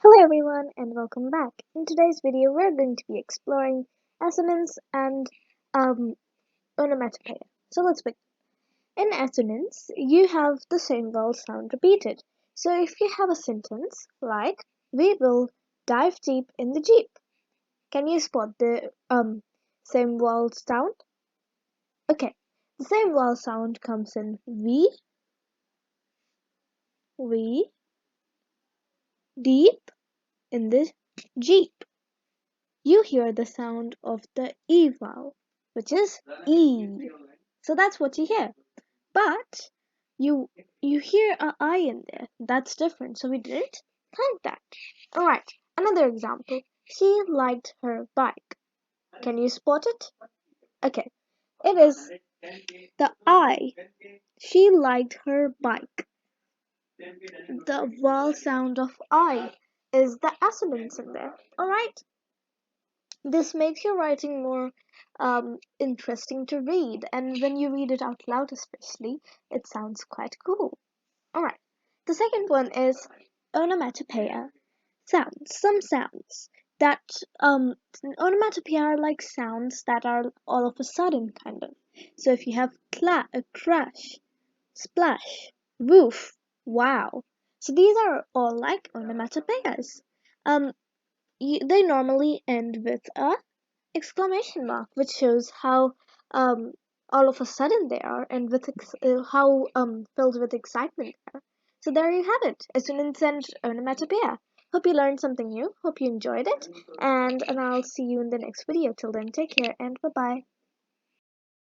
Hello everyone and welcome back. In today's video we're going to be exploring assonance and onomatopoeia. So let's begin. In assonance, you have the same vowel sound repeated. So if you have a sentence like, we will dive deep in the Jeep. Can you spot the same vowel sound? Okay, the same vowel sound comes in we, deep in the Jeep. You hear the sound of the E vowel, which is E. So that's what you hear. But you hear a I in there. That's different. So we didn't count that. Alright, another example. She liked her bike. Can you spot it? Okay. It is the I. She liked her bike. The vowel sound of I is the assonance in there. Alright? This makes your writing more interesting to read, and when you read it out loud, especially, it sounds quite cool. Alright, the second one is onomatopoeia. Sounds. Some sounds that onomatopoeia are like sounds that are all of a sudden, kind of. So if you have crash, splash, woof, wow. So these are all like onomatopoeias. Um, they normally end with a exclamation mark, which shows how all of a sudden they are and with how filled with excitement they are. So there you have it, Assonance and Onomatopoeia. Hope you learned something new. Hope you enjoyed it, and I'll see you in the next video. Till then, take care and bye bye.